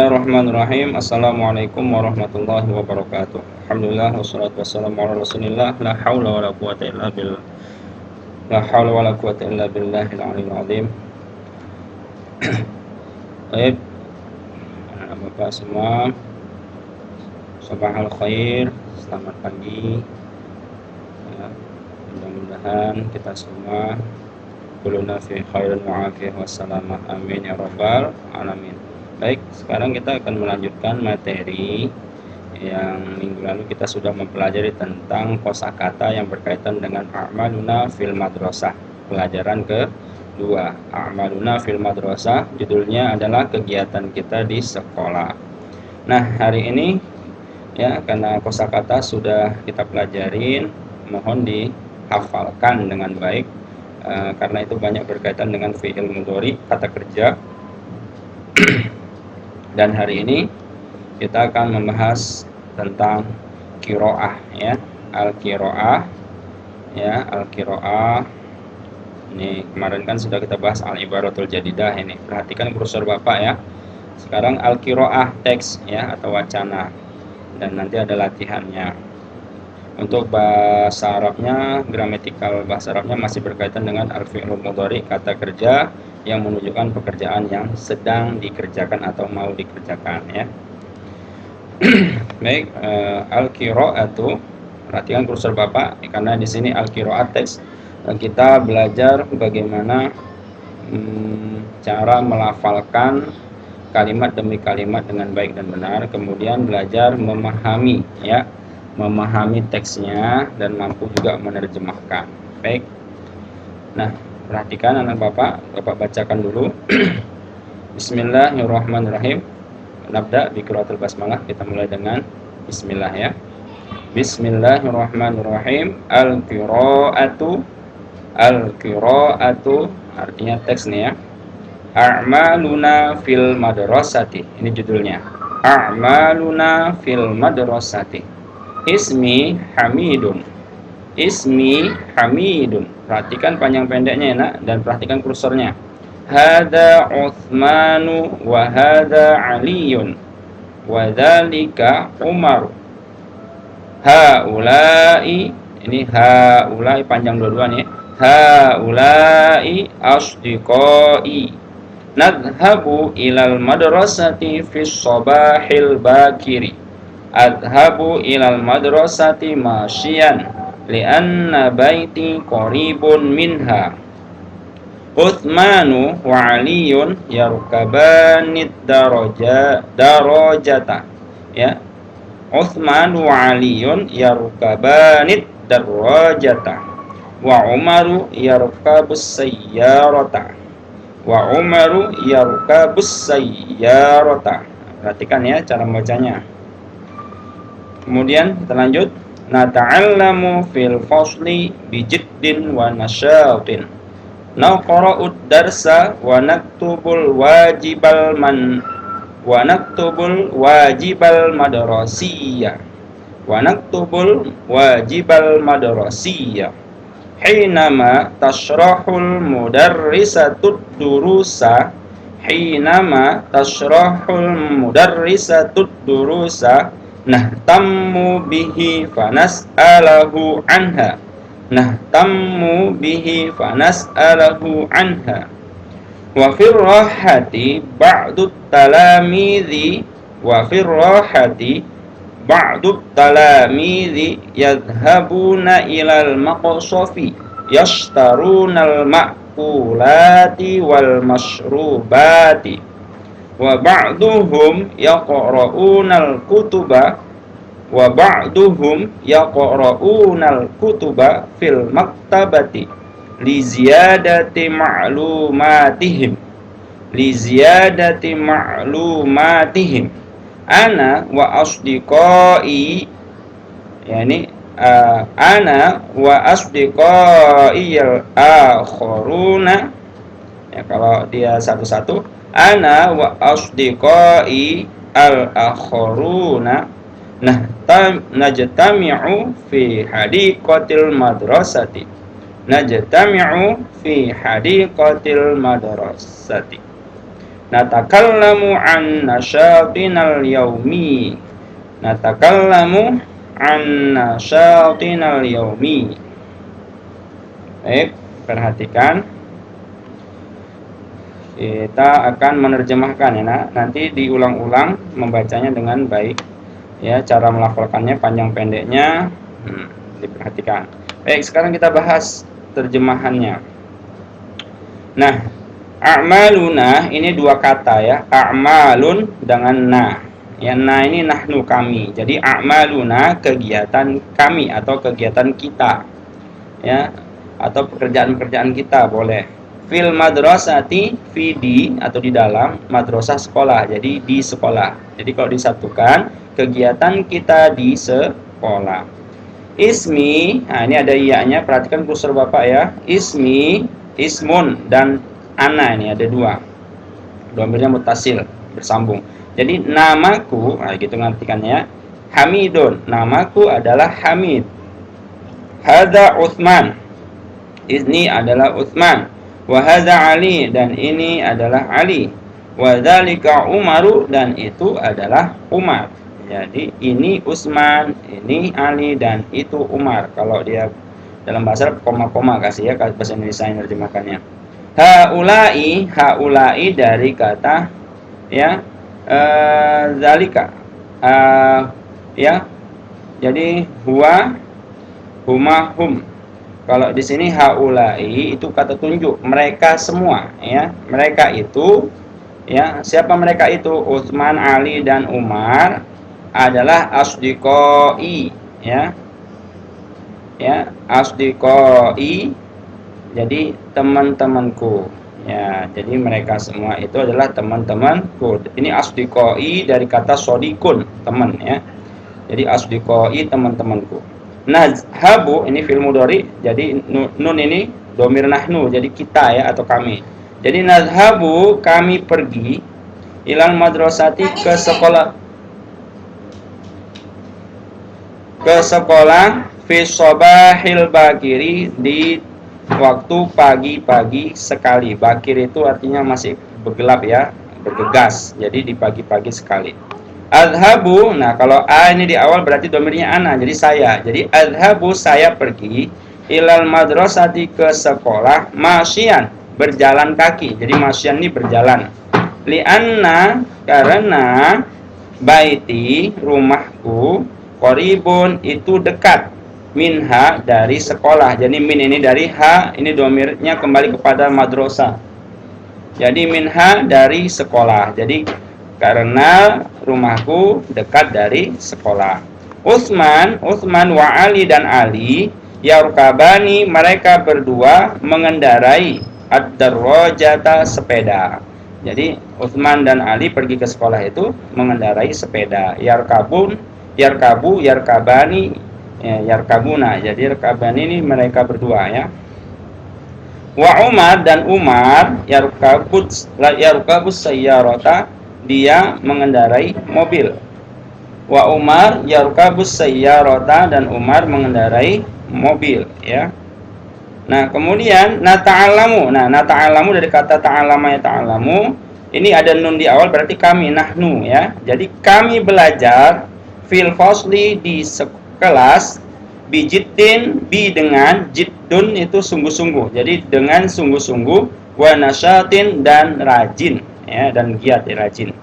Bismillahirrahmanirrahim. Assalamualaikum warahmatullahi wabarakatuh. Alhamdulillah wassalatu wassalamu ala Rasulillah. La haula wala quwata illa billah. La haula wala quwata illa billahil aliyil azim. Baik, anak Bapak semua, sabahal khair, selamat pagi. Ya, mudah-mudahan kita semua kuluna fi khairin wa afiyah wassalamah, amin ya rabbal alamin. Baik, sekarang kita akan melanjutkan materi yang minggu lalu kita sudah mempelajari tentang kosakata yang berkaitan dengan a'maluna fil madrasah. Pelajaran kedua, a'maluna fil madrasah, judulnya adalah kegiatan kita di sekolah. Nah, hari ini ya, karena kosakata sudah kita pelajarin, mohon dihafalkan dengan baik, karena itu banyak berkaitan dengan fi'il mudhari, kata kerja. Dan hari ini kita akan membahas tentang qiraah ya, al-qiraah ya, al-qiraah. Ini kemarin kan sudah kita bahas al-ibaratul jadidah ini. Perhatikan kursor Bapak ya. Sekarang al-qiraah teks ya atau wacana. Dan nanti ada latihannya. Untuk bahasa Arabnya, gramatikal bahasa Arabnya masih berkaitan dengan al-fi'lul mudhari, kata kerja yang menunjukkan pekerjaan yang sedang dikerjakan atau mau dikerjakan ya. Baik, al-qiraatu, perhatikan kursor Bapak karena di sini al-qiraat teks. Kita belajar bagaimana cara melafalkan kalimat demi kalimat dengan baik dan benar, kemudian belajar memahami ya, memahami teksnya dan mampu juga menerjemahkan. Baik. Nah, perhatikan anak Bapak bacakan dulu. Bismillahirrahmanirrahim. Nabda bi qiraatul basmalah, kita mulai dengan bismillah ya. Bismillahirrahmanirrahim. Al-qiraatu artinya teks nih ya. A'maluna fil madrasati. Ini judulnya. A'maluna fil madrasati. Ismi Hamidun. Ismi Hamidun. Perhatikan panjang pendeknya ya, nak, dan perhatikan kursornya. Hada Utsmanu wa hada Aliyun wa dzalika Umar. Haulai, ini haulai panjang dua-dua nih. Haulai asdiqai. Nadhabu ilal madrasati fis sabahil bakiri. Adhabu ilal madrasati masyian li'anna baiti qaribun minha. Utsmanu wa Aliyun yarkabanid darajata ya. Utsman wa Aliyun yarkabanid darajata wa Umaru yarkabus sayyarata wa Umaru yarkabus sayyarata. Perhatikan ya cara membacanya. Kemudian kita lanjut. Nata'allamu fil fasli bijiddin wa nasyatin. Naqra'ud darsa wa naktubul wajibal madrasiyya. Hinama tashrahul mudarrisatud durusa nahtammu bihi fanas'alahu anha. Wa firrahati ba'dut talamidhi yadhhabuna ilal maqsafi yashtarunal ma'kulati wal mashrubati wa ba'duhum yaqra'unal kutuba fil maktabati li ziyadati ma'lumatihim. Ana wa asdiqai, yani ana wa asdiqai al-akharuna ya, kalau dia satu-satu, ana wa asdiqai al-akharuna najtami'u fi hadiqatil madrasati. Natakallamu an nasyatinal yaumi. Natakallamu an nasyatinal yaumi. Baik, perhatikan. Kita akan menerjemahkan ya, nanti diulang-ulang membacanya dengan baik ya, cara melafalkannya panjang pendeknya diperhatikan. Baik, sekarang kita bahas terjemahannya. Nah, a'maluna ini dua kata ya, a'malun dengan na. Ya, na ini nahnu kami. Jadi a'maluna kegiatan kami atau kegiatan kita. Ya, atau pekerjaan-pekerjaan kita boleh. Fil madrasati, fi di atau di dalam, madrasah sekolah. Jadi di sekolah. Jadi kalau disatukan, kegiatan kita di sekolah. Ismi, nah ini ada iya-nya, perhatikan kursor Bapak ya. Ismi, ismun dan ana, ini ada dua. Dhamirnya muttasil, bersambung. Jadi namaku, nah gitu ngartikannya. Hamidun, namaku adalah Hamid. Hadza Utsman, ini adalah Utsman. Wa hadza Ali, dan ini adalah Ali. Wa dzalika Umaru, dan itu adalah Umar. Jadi ini Utsman, ini Ali, dan itu Umar. Kalau dia dalam bahasa koma-koma kasih ya, bahasa Indonesia yang terjemahkannya. Haulai, haulai dari kata ya zalika. Ya. Jadi huwa, huma, hum. Kalau di sini haulai itu kata tunjuk, mereka semua ya. Mereka itu ya, siapa mereka itu? Utsman, Ali, dan Umar adalah asdiqai ya. Ya, asdiqai. Jadi teman-temanku. Ya, jadi mereka semua itu adalah teman-temanku. Ini asdiqai dari kata sodikun, teman ya. Jadi asdiqai teman-temanku. Nazhabu ini fi'il mudhari, jadi nun ini dhamir nahnu, jadi kita ya atau kami. Jadi nazhabu kami pergi, ilal madrasati ke sekolah, fi sabahil bakiri di waktu pagi-pagi sekali. Bakir itu artinya masih bergelap ya, bergegas. Jadi di pagi-pagi sekali. Adhabu, nah kalau a ini di awal berarti domirnya ana, jadi saya. Jadi adhabu, saya pergi, ilal madrasati ke sekolah, masyian, berjalan kaki. Jadi masyian ini berjalan. Lianna, karena baiti, rumahku, qoribun itu dekat, minha dari sekolah. Jadi min ini dari ha, ini domirnya kembali kepada madrasah. Jadi minha dari sekolah. Jadi karena rumahku dekat dari sekolah. Utsman wa Ali dan Ali yarkabani, mereka berdua mengendarai ad-darrajata, sepeda. Jadi Utsman dan Ali pergi ke sekolah itu mengendarai sepeda. Yarkabun, yarkabu, yarkabani, ya, yarkabuna. Jadi yarkabani ini mereka berdua ya. Wa Umar, dan Umar yarkabus sayyarata, dia mengendarai mobil. Wa Umar yarkabus sayyarata, dan Umar mengendarai mobil ya. Nah, kemudian nata'alamu. Nah, nata'alamu dari kata ta'alama ya ta'alamu. Ini ada nun di awal berarti kami, nahnu ya. Jadi kami belajar fil fasli di kelas, bijiddin, bi dengan, jiddun itu sungguh-sungguh. Jadi dengan sungguh-sungguh, wa nasyatin dan rajin ya, dan giat ya, rajin.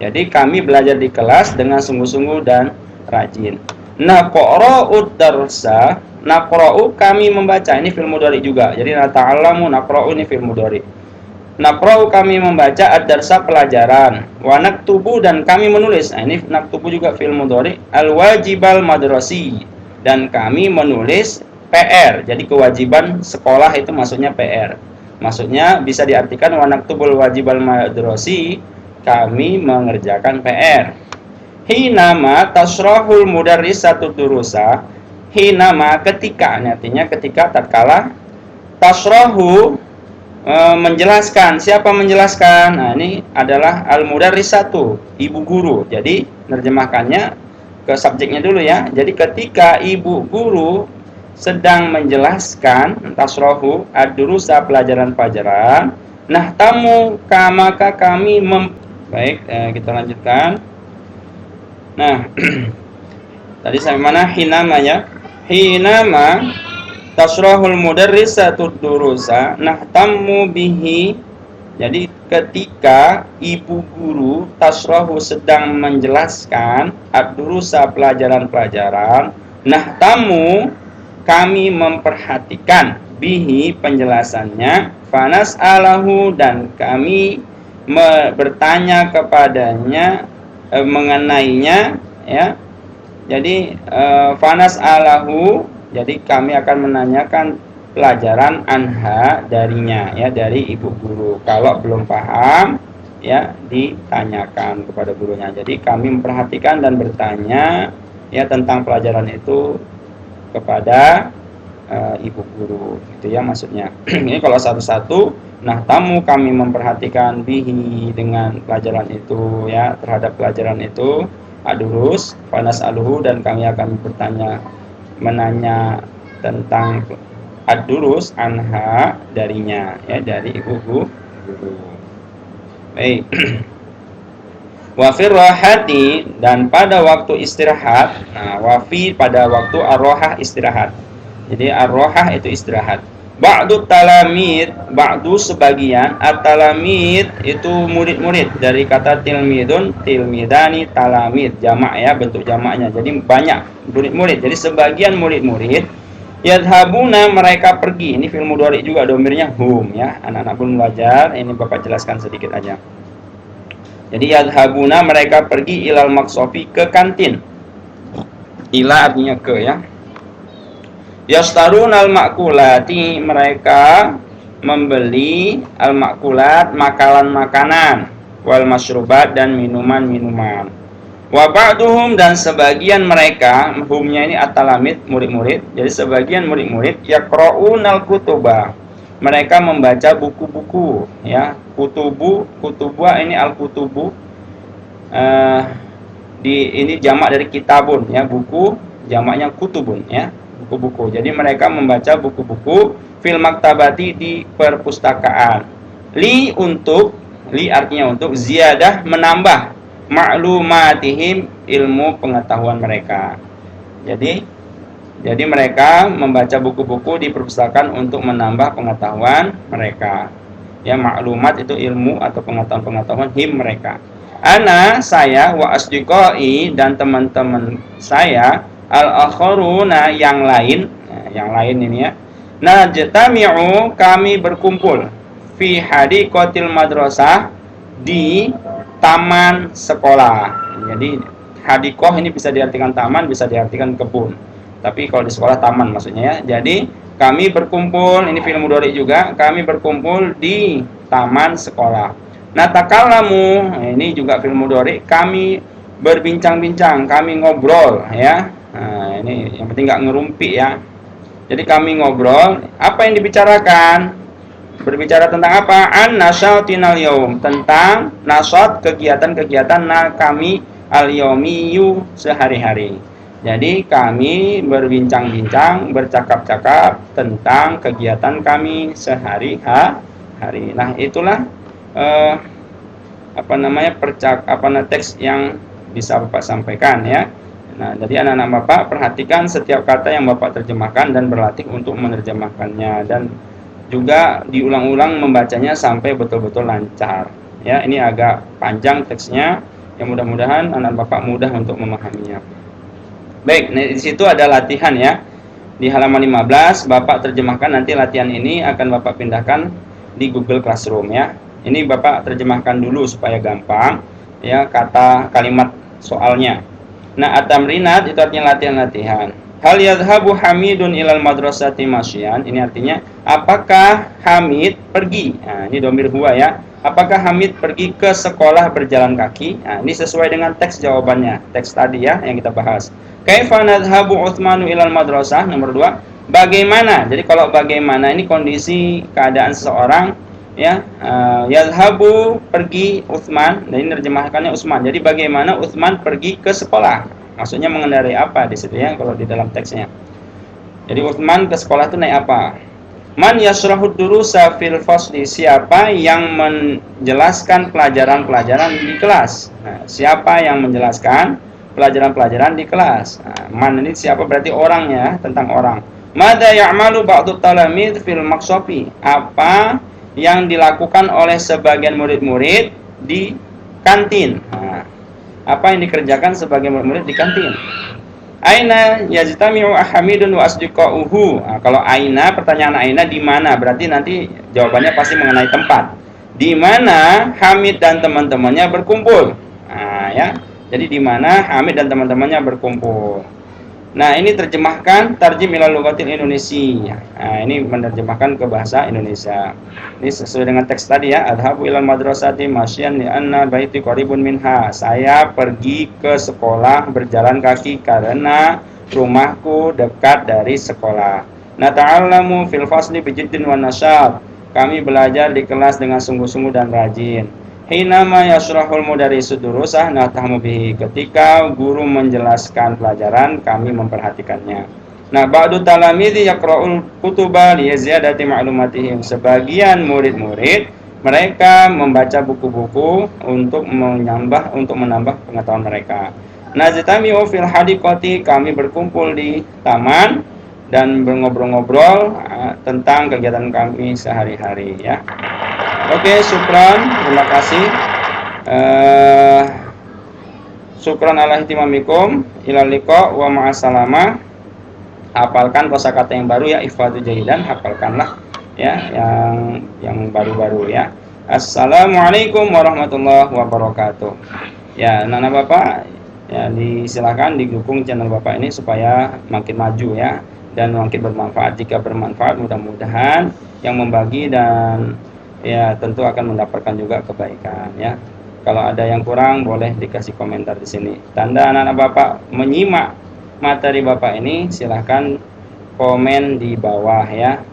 Jadi kami belajar di kelas dengan sungguh-sungguh dan rajin. Naqra'ud darsa, naqra'u kami membaca, ini fi'il mudhari juga. Jadi nata'allamu, naqra'u ini fi'il mudhari. Naqra'u kami membaca, ad-darsa pelajaran. Wa naktubu, dan kami menulis. Nah, ini naktubu juga fi'il mudhari. Al-wajibal madrasi, dan kami menulis PR. Jadi kewajiban sekolah itu maksudnya PR. Maksudnya bisa diartikan wa naktubul wajibal madrasi, kami mengerjakan PR. Hinama tasrahul mudarrisatu durusa, hinama ketika, artinya ketika, tatkala, tasrahu menjelaskan. Siapa menjelaskan? Nah, ini adalah al-mudarrisatu, ibu guru. Jadi nerjemahkannya ke subjeknya dulu ya. Jadi ketika ibu guru sedang menjelaskan tasrahu ad-durusa, pelajaran-pelajaran, Nahtamu maka kami baik, kita lanjutkan. Nah, tadi sampai mana? Hinama ya. Hinama tasrahul mudarrisatu durusa nahtammu bihi. Jadi ketika ibu guru tasrahu sedang menjelaskan ad-durusa pelajaran-pelajaran, nahtamu kami memperhatikan bihi penjelasannya, fanas alahu dan kami bertanya kepadanya mengenainya ya. Jadi fanas alahu, jadi kami akan menanyakan pelajaran anha darinya ya, dari ibu guru. Kalau belum paham ya ditanyakan kepada gurunya. Jadi kami memperhatikan dan bertanya ya tentang pelajaran itu kepada ibu guru, itu ya maksudnya. Ini kalau satu-satu, nah tamu kami memperhatikan bihi dengan pelajaran itu ya, terhadap pelajaran itu adurus panas aluhu, dan kami akan bertanya menanya tentang adurus anha darinya ya, dari ibu guru. Baik. Wafi rohati, dan pada waktu istirahat. Nah, wafi pada waktu arrohah istirahat. Jadi arrohah itu istirahat. Ba'du talamid, ba'du sebagian, at-talamid itu murid-murid, dari kata tilmidun, tilmidani, talamid, jamak ya, bentuk jamaknya. Jadi banyak murid-murid. Jadi sebagian murid-murid yadhabuna mereka pergi. Ini fi'il mudhari juga, domirnya hum ya. Anak-anak belum belajar, ini Bapak jelaskan sedikit aja. Jadi yadhabuna mereka pergi ilal maksofi, ke kantin. Ila artinya ke ya. Yastarun al makulati mereka membeli al makulat makanan-makanan, wal masyrubat dan minuman-minuman. Wa ba'duhum dan sebagian mereka, humnya ini at-talamid murid-murid. Jadi sebagian murid-murid yaqra'un al kutuba mereka membaca buku-buku ya. Kutubu ini al kutubu, ini jamak dari kitabun ya, buku jamaknya kutubun ya, buku-buku. Jadi mereka membaca buku-buku fil maktabati, di perpustakaan. Untuk artinya untuk, ziyadah menambah, ma'lumatihim ilmu pengetahuan mereka. Jadi mereka membaca buku-buku di perpustakaan untuk menambah pengetahuan mereka. Ya, maklumat itu ilmu atau pengetahuan him mereka. Ana saya wa asdiqai dan teman-teman saya al-akharuna yang lain, yang lain ini ya. Najtami'u kami berkumpul fi hadiqatil madrasah, di taman sekolah. Jadi hadiqah ini bisa diartikan taman, bisa diartikan kebun. Tapi kalau di sekolah taman maksudnya ya. Jadi kami berkumpul, ini fi'il mudhari juga, kami berkumpul di taman sekolah. Natakallamu, ini juga fi'il mudhari, kami berbincang-bincang, kami ngobrol ya. Nah, ini yang penting nggak ngerumpi ya. Jadi kami ngobrol, apa yang dibicarakan? Berbicara tentang apa? An nasyatinal yaum, tentang nasyat, kegiatan-kegiatan kami al-yaumiyu, sehari-hari. Jadi kami berbincang-bincang, bercakap-cakap tentang kegiatan kami sehari-hari. Nah, itulah teks yang bisa Bapak sampaikan ya. Nah, jadi anak-anak Bapak perhatikan setiap kata yang Bapak terjemahkan dan berlatih untuk menerjemahkannya, dan juga diulang-ulang membacanya sampai betul-betul lancar. Ya, ini agak panjang teksnya, yang mudah-mudahan anak Bapak mudah untuk memahaminya. Baik, nah di situ ada latihan ya. Di halaman 15 Bapak terjemahkan, nanti latihan ini akan Bapak pindahkan di Google Classroom ya. Ini Bapak terjemahkan dulu supaya gampang ya, kata kalimat soalnya. Nah, at-tamrinat itu artinya latihan-latihan. Hal yadhhabu Hamidun ilal madrasati masyian, ini artinya apakah Hamid pergi? Nah, ini domir huwa ya. Apakah Hamid pergi ke sekolah berjalan kaki? Nah, ini sesuai dengan teks jawabannya, teks tadi ya yang kita bahas. Kaifa nadhhabu Utsmanu ilal madrasah, nomor 2. Bagaimana? Jadi kalau bagaimana ini kondisi keadaan seseorang ya. Yadhhabu pergi Utsman, dan ini terjemahkannya Utsman. Jadi bagaimana Utsman pergi ke sekolah? Maksudnya mengendarai apa di situ ya kalau di dalam teksnya. Jadi Utsman ke sekolah itu naik apa? Man yasrahud durusa fil fasli, siapa yang menjelaskan pelajaran-pelajaran di kelas. Nah, siapa yang menjelaskan pelajaran-pelajaran di kelas. Nah, man ini siapa, berarti orangnya, tentang orang. Mada ya'malu ba'du talamid fil maqsofi, apa yang dilakukan oleh sebagian murid-murid di kantin. Nah, apa yang dikerjakan sebagian murid-murid di kantin. Aina yajtami'u Hamidun wa asdiqauhu. Nah, kalau aina, pertanyaan aina di mana, berarti nanti jawabannya pasti mengenai tempat. Di mana Hamid dan teman-temannya berkumpul. Nah, ya. Jadi di mana Hamid dan teman-temannya berkumpul. Nah, ini terjemahkan tarjim ila lughatil Indonesia. Nah, ini menerjemahkan ke bahasa Indonesia. Ini sesuai dengan teks tadi ya. Adhabu ilal madrasati masyan li anna baiti qaribun minha. Saya pergi ke sekolah berjalan kaki karena rumahku dekat dari sekolah. Nata'allamu fil fasli bijiddin wa nasyat. Kami belajar di kelas dengan sungguh-sungguh dan rajin. Hinama yasrahul mudarrisu durusah natahmu bihi, ketika guru menjelaskan pelajaran kami memperhatikannya. Nah, ba'du talamidhi yaqra'ul kutuba liyaziyadati ma'lumatihim, sebagian murid-murid mereka membaca buku-buku untuk menambah pengetahuan mereka. Najtami'u fil hadiqati, kami berkumpul di taman dan ngobrol-ngobrol tentang kegiatan kami sehari-hari ya. Oke, syukran, terima kasih. Syukran ala ihtimamikum, ilal liqa wa ma'assalamah. Hafalkan kosakata yang baru ya, ihfadzu jahidan, hafalkanlah ya yang baru-baru ya. Assalamualaikum warahmatullahi wabarakatuh. Ya, anak-anak Bapak, ya disilakan didukung channel Bapak ini supaya makin maju ya dan makin bermanfaat. Jika bermanfaat, mudah-mudahan yang membagi dan ya tentu akan mendapatkan juga kebaikan ya. Kalau ada yang kurang boleh dikasih komentar di sini. Tanda anak-anak Bapak menyimak materi Bapak ini, silahkan komen di bawah ya,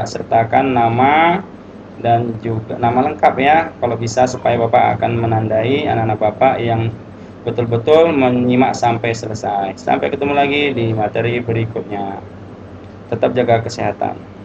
sertakan nama dan juga nama lengkap ya kalau bisa, supaya Bapak akan menandai anak-anak Bapak yang betul-betul menyimak sampai selesai. Sampai ketemu lagi di materi berikutnya. Tetap jaga kesehatan.